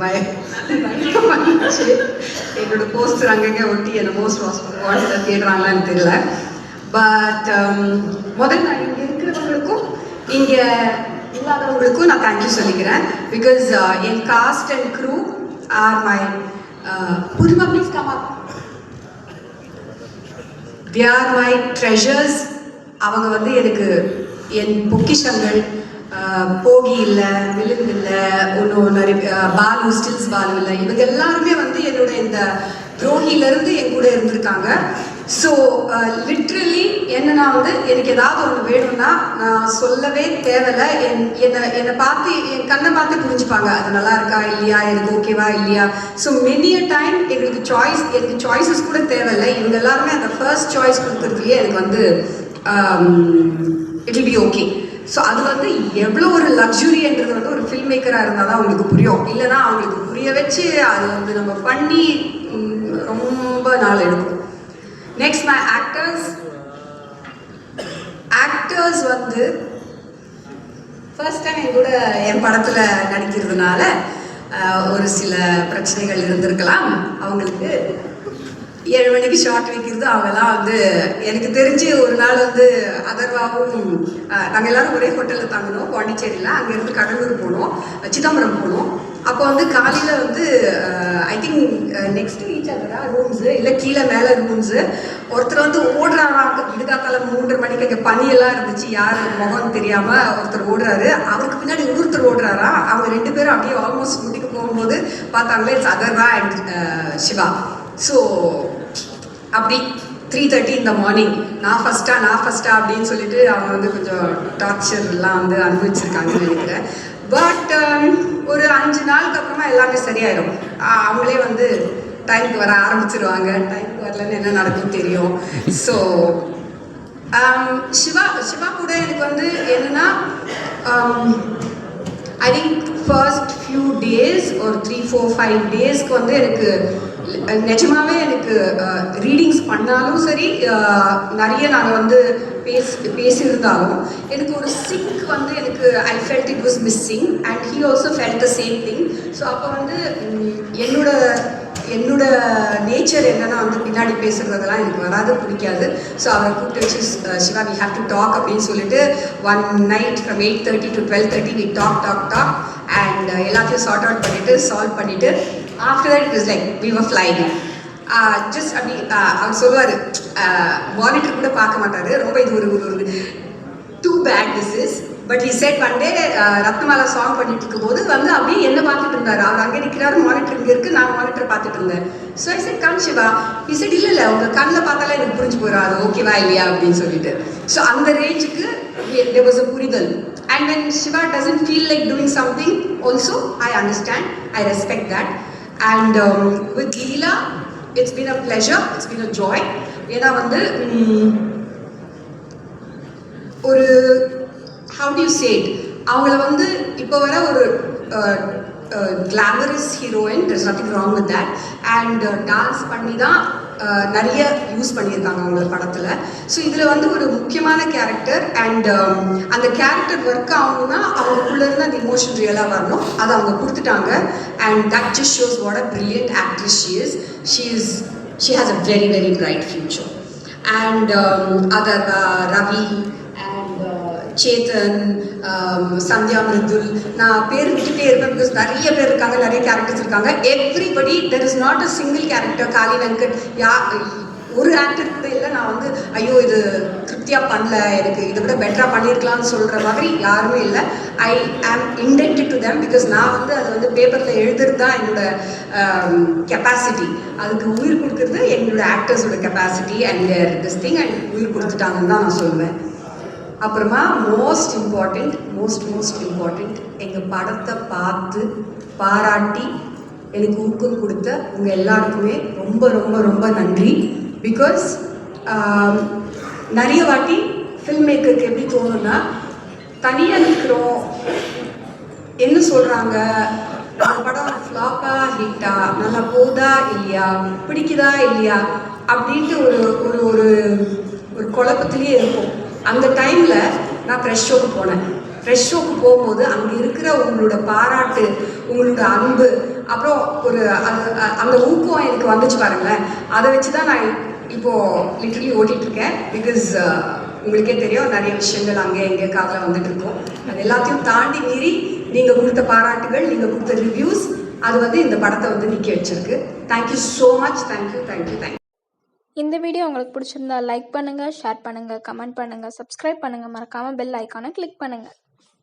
பயங்கரமாச்சு. என்னோட போஸ்டர் அங்கங்கே ஒட்டி என்ன மோஸ்ட் வாண்டட் தேடுறாங்களான்னு தெரியல. பட் முதல்ல நான் இங்கே இருக்கிறவங்களுக்கும் இங்கே இல்லாதவங்களுக்கும் நான் தேங்க்யூ சொல்லிக்கிறேன். பிகாஸ் என் cast and crew are my புதுமா please come up. they are my treasures. அவங்க வந்து எனக்கு என் பொக்கிஷங்கள். போகி இல்லை, விழுந்து இல்லை, ஒன்றும் நிறைய பாலு ஸ்டில்ஸ் பாலு இல்லை, இவங்க எல்லாருமே வந்து என்னோட இந்த துரோகியிலேருந்து என் கூட இருந்திருக்காங்க. ஸோ லிட்ரலி என்னன்னா வந்து எனக்கு ஏதாவது ஒன்று வேணும்னா நான் சொல்லவே தேவையில்லை. என்னை பார்த்து என் கண்ணை பார்த்து புரிஞ்சுப்பாங்க, அது நல்லா இருக்கா இல்லையா, எனக்கு ஓகேவா இல்லையா. ஸோ மெனி அ டைம் எனக்கு சாய்ஸஸ் கூட தேவையில்லை. இவங்க எல்லாருமே அந்த ஃபர்ஸ்ட் சாய்ஸ் கொடுக்குறதுலேயே எனக்கு வந்து it will be okay. So அது வந்து எவ்வளோ ஒரு லக்ஸுரின்றது வந்து ஒரு ஃபில்ம் மேக்கராக இருந்தால் தான் அவங்களுக்கு புரியும். இல்லைனா அவங்களுக்கு புரிய வச்சு அது வந்து நம்ம பண்ணி ரொம்ப நாள் எடுக்கும். நெக்ஸ்ட் மை ஆக்டர்ஸ் வந்து ஃபர்ஸ்ட் டைம் என் கூட என் படத்தில் நடிக்கிறதுனால ஒரு சில பிரச்சனைகள் இருந்திருக்கலாம். அவங்களுக்கு 7 மணிக்கு ஷார்ட் வைக்கிறது அவங்கெல்லாம் வந்து எனக்கு தெரிஞ்சு ஒரு நாள் வந்து அதர்வாவும் நாங்கள் எல்லோரும் ஒரே ஹோட்டலில் தங்கினோம் பாண்டிச்சேரியில். அங்கேருந்து கடலூர் போனோம், சிதம்பரம் போனோம். அப்போ வந்து காலையில் வந்து ஐ திங்க் நெக்ஸ்ட் ரீச் ஆகுறா ரூம்ஸு இல்லை கீழே மேலே ரூம்ஸு. ஒருத்தர் வந்து ஓடுறாரா விடுகாத்தால 3:30 மணிக்கு அங்கே பனியெல்லாம் இருந்துச்சு, யார் முகம் தெரியாமல் ஒருத்தர் ஓடுறாரு. அவருக்கு பின்னாடி இன்னொருத்தர் ஓடுறாரா. அவங்க 2 பேரும் அப்படியே ஆல்மோஸ்ட் முட்டிக்கு போகும்போது பார்த்தாங்களே it's Atharva and Shiva. So அப்படி 3:30 இந்த மார்னிங் நான் ஃபஸ்ட்டா அப்படின்னு சொல்லிட்டு அவங்க வந்து கொஞ்சம் டார்ச்சர்லாம் வந்து அனுபவிச்சிருக்காங்கன்னு நினைக்கிறேன். பட் ஒரு 5 நாளுக்கு அப்புறமா எல்லாமே சரியாயிடும். அவங்களே வந்து டைமுக்கு வர ஆரம்பிச்சிருவாங்க. டைமுக்கு வரலன்னு என்ன நடக்கும்னு தெரியும். ஸோ சிவா கூட எனக்கு வந்து என்னன்னா I think first few days ஒரு 3-4-5 டேஸ்க்கு வந்து எனக்கு நிஜமாவே எனக்கு ரீடிங்ஸ் பண்ணாலும் சரி, நிறைய நாங்கள் வந்து பேசியிருந்தாலும் எனக்கு ஒரு சிங்க் வந்து எனக்கு I felt it was missing and he also felt the same thing. So அப்போ வந்து என்னோட நேச்சர் என்னன்னா வந்து பின்னாடி பேசுகிறதெல்லாம் எனக்கு வராது, பிடிக்காது. ஸோ அவரை கூப்பிட்டு வச்சு Siva we have to talk அப்படின்னு சொல்லிட்டு one night from 8:30 to 12:30 we talk and எல்லாத்தையும் சார்ட் அவுட் பண்ணிவிட்டு சால்வ் பண்ணிவிட்டு after that it was like we were flying. Just அப்படி அவர் சொல்லுவார், மானிட்டர் கூட பார்க்க மாட்டார், ரொம்ப இது ஒரு too bad this is. But he said one day Ratnamala song பண்ணிட்டு இருக்கும்போது வந்து அப்படியே என்ன பார்த்துட்டு இருந்தார். அவர் அங்கே நிற்கிறாரு, மானிட்டர் இங்கே இருக்குது, நான் மானிட்டர் பார்த்துட்டு இருந்தேன். So I said come Shiva. He said இல்லை உங்கள் கண்ணில் பார்த்தாலே எனக்கு புரிஞ்சு போயிடும் அது ஓகேவா இல்லையா அப்படின்னு சொல்லிட்டு. ஸோ அந்த ரேஞ்சுக்கு there was a புரிதல். And when Shiva doesn't feel like doing something also I understand, I respect that. And with Leela it's been a pleasure, it's been a joy. ஏன்னா வந்து ஒரு how do you say it, அவங்கள வந்து இப்போ வர ஒரு glamorous heroine, there's nothing wrong with that. And dance பண்ணி தான் நிறைய யூஸ் பண்ணியிருக்காங்க அவங்க படத்தில். ஸோ இதில் வந்து ஒரு முக்கியமான கேரக்டர் அண்ட் அந்த கேரக்டர் ஒர்க் ஆகணும்னா அவங்களுக்குள்ளேருந்து அந்த இமோஷன் ரியலாக வரணும், அதை அவங்க கொடுத்துட்டாங்க. And that just shows what a brilliant actress she has a very very bright future. And Atharva, Ravi and Chetan, Sandhya, Mridul, நான் பேர் விட்டுட்டே இருப்பேன் பிகாஸ் நிறைய பேர் இருக்காங்க, நிறைய கேரக்டர்ஸ் இருக்காங்க. Everybody there is not a single character Kali Venkat ஒரு ஆக்டர் கூட இல்லை நான் வந்து ஐயோ இது திருப்தியாக பண்ணல, எனக்கு இதை விட பெட்டராக பண்ணியிருக்கலாம்னு சொல்கிற மாதிரி யாருமே இல்லை. ஐ ஆம் இண்டென்டட் டு தேம் பிகாஸ் நான் வந்து அது வந்து பேப்பரில் எழுதுறது தான் என்னோட கெப்பாசிட்டி. அதுக்கு உயிர் கொடுக்குறது என்னோட ஆக்டர்ஸோட capacity and this thing and உயிர் கொடுத்துட்டாங்கன்னு தான் நான் சொல்லுவேன். அப்புறமா மோஸ்ட் இம்பார்ட்டண்ட் எங்கள் படத்தை பார்த்து பாராட்டி எனக்கு ஊக்கம் கொடுத்த உங்கள் எல்லாருக்குமே ரொம்ப ரொம்ப ரொம்ப நன்றி. பிகாஸ் நிறைய வாட்டி ஃபில்ம் மேக்கருக்கு எப்படி தோணுன்னா தனியாக நிற்கிறோம், என்ன சொல்கிறாங்க, அந்த படம் ஃப்ளாப்பா ஹிட்டா, நல்லா போதா இல்லையா, பிடிக்குதா இல்லையா அப்படின்ட்டு ஒரு ஒரு ஒரு ஒரு குழப்பத்திலேயே இருக்கும். அந்த டைமில் நான் ஃப்ரெஷ் ஷோக்கு போனேன். ஃப்ரெஷ் ஷோக்கு போகும்போது அங்கே இருக்கிற உங்களோட பாராட்டு, உங்களோட அன்பு, அப்புறம் ஒரு அந்த ஊக்கம் எனக்கு வந்துச்சு பாருங்களேன். அதை வச்சு தான் நான் இப்போது லிட்டரலி ஓட்டிகிட்ருக்கேன். பிகாஸ் உங்களுக்கே தெரியும் நிறைய விஷயங்கள் அங்கே எங்கே காதில் வந்துட்டு இருக்கோம். அது எல்லாத்தையும் தாண்டி மீறி நீங்கள் கொடுத்த பாராட்டுகள், நீங்கள் கொடுத்த ரிவ்யூஸ், அது வந்து இந்த படத்தை வந்து நிற்க வச்சிருக்கு. Thank you so much. தேங்க்யூ. இந்த வீடியோ உங்களுக்கு பிடிச்சிருந்தா லைக் பண்ணுங்கள், ஷேர் பண்ணுங்கள், கமெண்ட் பண்ணுங்கள், சப்ஸ்கிரைப் பண்ணுங்கள், மறக்காமல் பெல் ஐக்கானை கிளிக் பண்ணுங்கள்.